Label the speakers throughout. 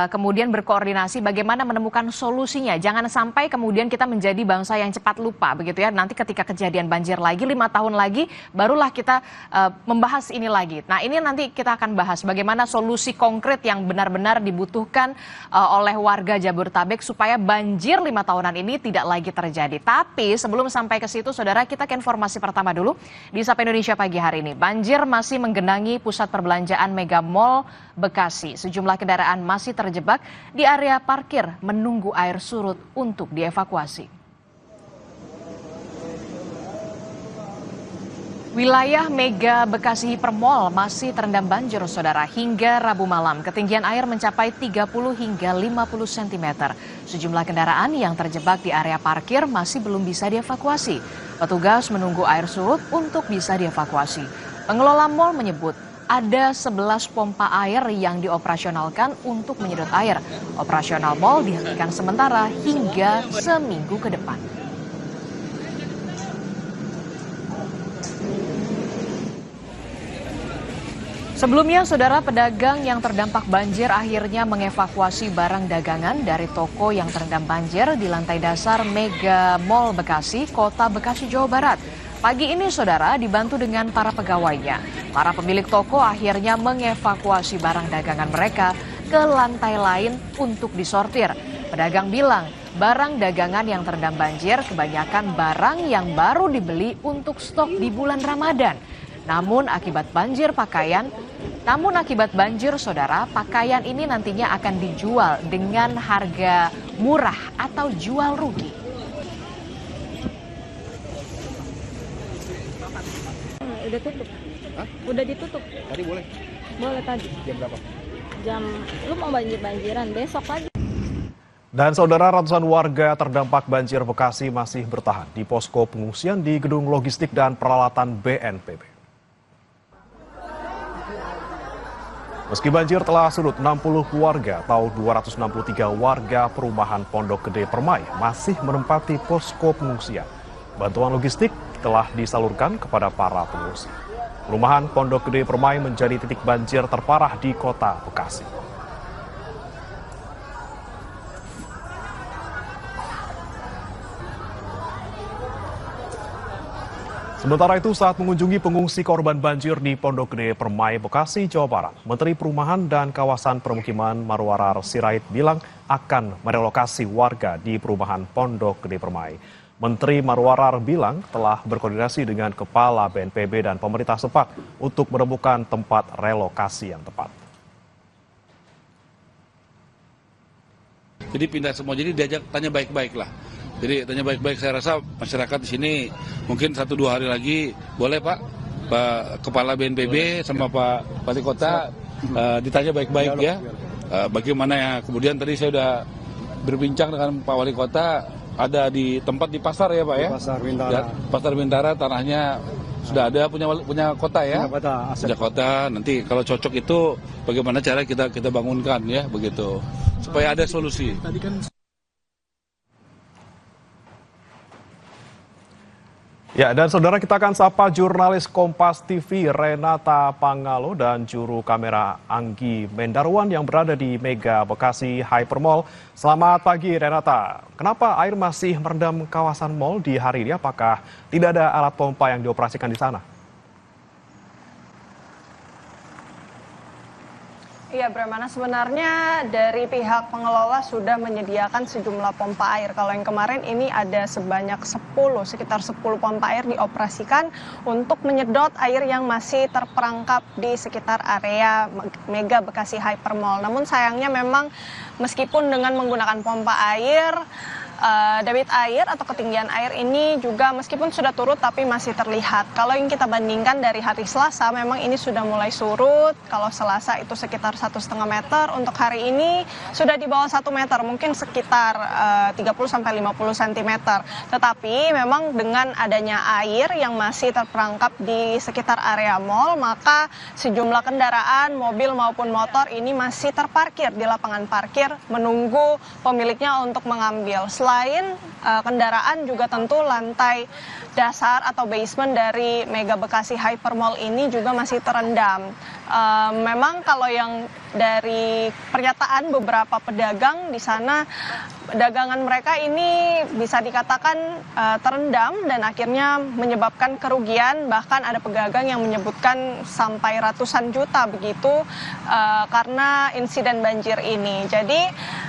Speaker 1: kemudian berkoordinasi bagaimana menemukan solusinya. Jangan sampai kemudian kita menjadi bangsa yang cepat lupa begitu ya. Nanti ketika kejadian banjir lagi 5 tahun lagi barulah kita membahas ini lagi. Nah, ini nanti kita akan bahas bagaimana solusi konkret yang benar-benar dibutuhkan oleh warga Jabodetabek supaya banjir 5 tahunan ini tidak lagi terjadi. Tapi sebelum sampai ke situ, saudara, kita ke informasi pertama dulu di Sapa Indonesia pagi hari ini. Banjir masih menggenangi pusat perbelanjaan Mega Mall Bekasi. Sejumlah kendaraan masih terjebak di area parkir menunggu air surut untuk dievakuasi. Wilayah Mega Bekasi Hypermall masih terendam banjir, saudara. Hingga Rabu malam, ketinggian air mencapai 30 hingga 50 cm. Sejumlah kendaraan yang terjebak di area parkir masih belum bisa dievakuasi. Petugas menunggu air surut untuk bisa dievakuasi. Pengelola mal menyebut ada 11 pompa air yang dioperasionalkan untuk menyedot air. Operasional mal dihentikan sementara hingga seminggu ke depan. Sebelumnya, saudara, pedagang yang terdampak banjir akhirnya mengevakuasi barang dagangan dari toko yang terendam banjir di lantai dasar Mega Mall Bekasi, Kota Bekasi, Jawa Barat. Pagi ini, saudara, dibantu dengan para pegawainya. Para pemilik toko akhirnya mengevakuasi barang dagangan mereka ke lantai lain untuk disortir. Pedagang bilang, barang dagangan yang terendam banjir kebanyakan barang yang baru dibeli untuk stok di bulan Ramadan. Namun akibat banjir, saudara, pakaian ini nantinya akan dijual dengan harga murah atau jual rugi.
Speaker 2: Udah tutup.
Speaker 3: Hah?
Speaker 2: Udah ditutup.
Speaker 3: Tadi boleh?
Speaker 2: Boleh tadi.
Speaker 3: Jam berapa?
Speaker 2: Lu mau banjiran besok lagi.
Speaker 4: Dan saudara, ratusan warga terdampak banjir Bekasi masih bertahan di posko pengungsian di Gedung Logistik dan Peralatan BNPB. Meski banjir telah surut, 60 warga atau 263 warga perumahan Pondok Gede Permai masih menempati posko pengungsian. Bantuan logistik telah disalurkan kepada para pengungsi. Perumahan Pondok Gede Permai menjadi titik banjir terparah di Kota Bekasi. Sementara itu, saat mengunjungi pengungsi korban banjir di Pondok Gede Permai, Bekasi, Jawa Barat, Menteri Perumahan dan Kawasan Permukiman Marwarar Sirait bilang akan merelokasi warga di perumahan Pondok Gede Permai. Menteri Marwarar bilang telah berkoordinasi dengan Kepala BNPB dan pemerintah setempat untuk menemukan tempat relokasi yang tepat.
Speaker 5: Jadi pindah semua, jadi diajak tanya baik-baik lah. Jadi tanya baik-baik, saya rasa masyarakat di sini mungkin 1-2 hari lagi boleh Pak Kepala BNPB sama Pak Wali Kota ditanya baik-baik ya. Bagaimana ya, kemudian tadi saya sudah berbincang dengan Pak Wali Kota, ada di tempat di pasar ya Pak ya?
Speaker 3: Pasar Bintara.
Speaker 5: Ya, Pasar Bintara, tanahnya sudah ada punya kota ya? Punya kota, nanti kalau cocok itu bagaimana cara kita bangunkan ya begitu. Supaya ada solusi. Tadi kan
Speaker 4: Ya, dan saudara, kita akan sapa jurnalis Kompas TV Renata Pangalo dan juru kamera Anggi Mendarwan yang berada di Mega Bekasi Hypermall. Selamat pagi Renata, kenapa air masih merendam kawasan mall di hari ini? Apakah tidak ada alat pompa yang dioperasikan di sana?
Speaker 6: Iya, Bramana, sebenarnya dari pihak pengelola sudah menyediakan sejumlah pompa air. Kalau yang kemarin ini ada sebanyak sekitar 10 pompa air dioperasikan untuk menyedot air yang masih terperangkap di sekitar area Mega Bekasi Hypermall. Namun sayangnya memang meskipun dengan menggunakan pompa air, debit air atau ketinggian air ini juga meskipun sudah turut tapi masih terlihat. Kalau yang kita bandingkan dari hari Selasa memang ini sudah mulai surut. Kalau Selasa itu sekitar 1,5 meter, untuk hari ini sudah di bawah 1 meter, mungkin sekitar 30-50 cm. Tetapi memang dengan adanya air yang masih terperangkap di sekitar area mall, maka sejumlah kendaraan, mobil maupun motor ini masih terparkir di lapangan parkir menunggu pemiliknya untuk mengambil. Selain kendaraan juga tentu lantai dasar atau basement dari Mega Bekasi Hypermall ini juga masih terendam. Memang kalau yang dari pernyataan beberapa pedagang di sana, dagangan mereka ini bisa dikatakan terendam dan akhirnya menyebabkan kerugian, bahkan ada pedagang yang menyebutkan sampai ratusan juta begitu karena insiden banjir ini. Jadi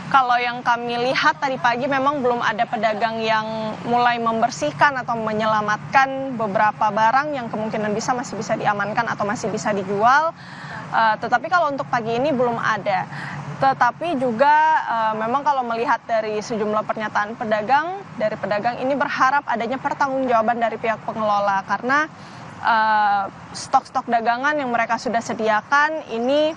Speaker 6: kalau yang kami lihat tadi pagi memang belum ada pedagang yang mulai membersihkan atau menyelamatkan beberapa barang yang kemungkinan masih bisa diamankan atau masih bisa dijual. Tetapi kalau untuk pagi ini belum ada. Tetapi juga memang kalau melihat dari sejumlah pernyataan pedagang, dari pedagang ini berharap adanya pertanggungjawaban dari pihak pengelola karena stok-stok dagangan yang mereka sudah sediakan ini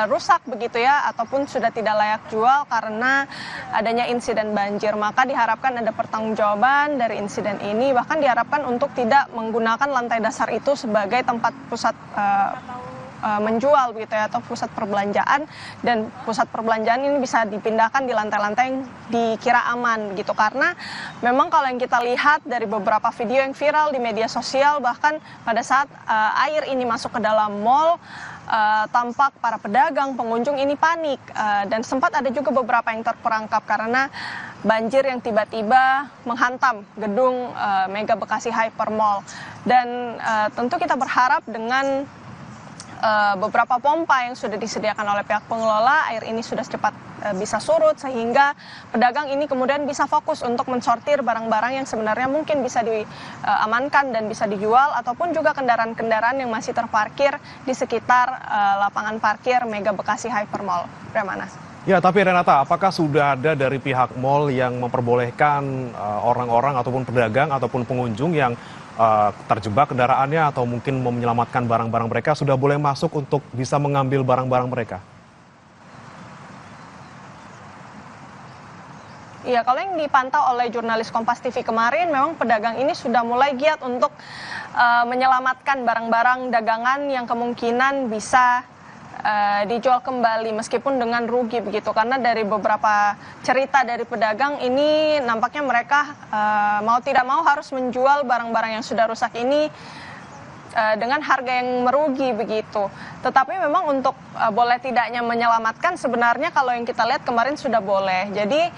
Speaker 6: rusak begitu ya, ataupun sudah tidak layak jual karena adanya insiden banjir. Maka diharapkan ada pertanggungjawaban dari insiden ini, bahkan diharapkan untuk tidak menggunakan lantai dasar itu sebagai tempat pusat menjual begitu ya, atau pusat perbelanjaan, dan pusat perbelanjaan ini bisa dipindahkan di lantai-lantai yang dikira aman begitu. Karena memang kalau yang kita lihat dari beberapa video yang viral di media sosial, bahkan pada saat air ini masuk ke dalam mall, tampak para pedagang, pengunjung ini panik, dan sempat ada juga beberapa yang terperangkap karena banjir yang tiba-tiba menghantam gedung Mega Bekasi Hyper Mall. Dan tentu kita berharap dengan beberapa pompa yang sudah disediakan oleh pihak pengelola, air ini sudah cepat bisa surut sehingga pedagang ini kemudian bisa fokus untuk mensortir barang-barang yang sebenarnya mungkin bisa diamankan dan bisa dijual, ataupun juga kendaraan-kendaraan yang masih terparkir di sekitar lapangan parkir Mega Bekasi Hyper Mall. Premana.
Speaker 4: Ya, tapi Renata, apakah sudah ada dari pihak mall yang memperbolehkan orang-orang ataupun pedagang ataupun pengunjung yang terjebak kendaraannya atau mungkin mau menyelamatkan barang-barang mereka sudah boleh masuk untuk bisa mengambil barang-barang mereka?
Speaker 6: Iya, kalau yang dipantau oleh jurnalis Kompas TV kemarin, memang pedagang ini sudah mulai giat untuk menyelamatkan barang-barang dagangan yang kemungkinan bisa dijual kembali meskipun dengan rugi begitu, karena dari beberapa cerita dari pedagang ini nampaknya mereka mau tidak mau harus menjual barang-barang yang sudah rusak ini dengan harga yang merugi begitu. Tetapi memang untuk boleh tidaknya menyelamatkan, sebenarnya kalau yang kita lihat kemarin sudah boleh. Jadi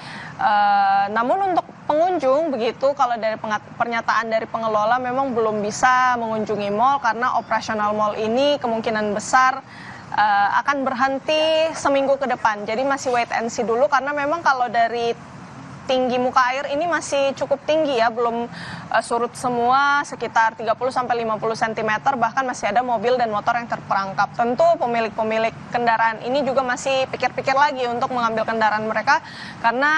Speaker 6: namun untuk pengunjung begitu, kalau dari pernyataan dari pengelola memang belum bisa mengunjungi mall karena operasional mall ini kemungkinan besar akan berhenti seminggu ke depan. Jadi masih wait and see dulu, karena memang kalau dari tinggi muka air ini masih cukup tinggi ya, belum surut semua, sekitar 30-50 cm, bahkan masih ada mobil dan motor yang terperangkap. Tentu pemilik-pemilik kendaraan ini juga masih pikir-pikir lagi untuk mengambil kendaraan mereka, karena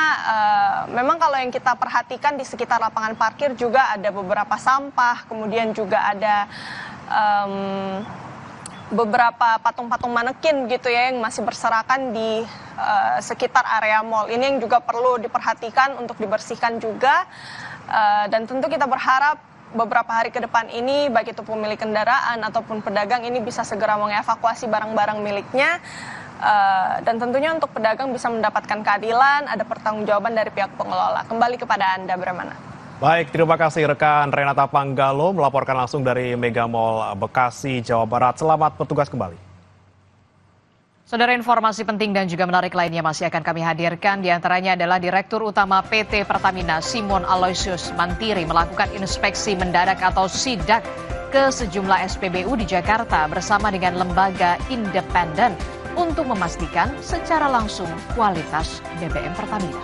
Speaker 6: memang kalau yang kita perhatikan di sekitar lapangan parkir juga ada beberapa sampah, kemudian juga ada beberapa patung-patung manekin gitu ya yang masih berserakan di sekitar area mall. Ini yang juga perlu diperhatikan untuk dibersihkan juga, dan tentu kita berharap beberapa hari ke depan ini baik itu pemilik kendaraan ataupun pedagang ini bisa segera mengevakuasi barang-barang miliknya, dan tentunya untuk pedagang bisa mendapatkan keadilan, ada pertanggungjawaban dari pihak pengelola. Kembali kepada Anda, Bremana.
Speaker 4: Baik, terima kasih rekan Renata Panggalo melaporkan langsung dari Mega Mall Bekasi, Jawa Barat. Selamat bertugas kembali.
Speaker 1: Saudara, informasi penting dan juga menarik lainnya masih akan kami hadirkan. Di antaranya adalah Direktur Utama PT Pertamina Simon Aloysius Mantiri melakukan inspeksi mendadak atau sidak ke sejumlah SPBU di Jakarta bersama dengan lembaga independen untuk memastikan secara langsung kualitas BBM Pertamina.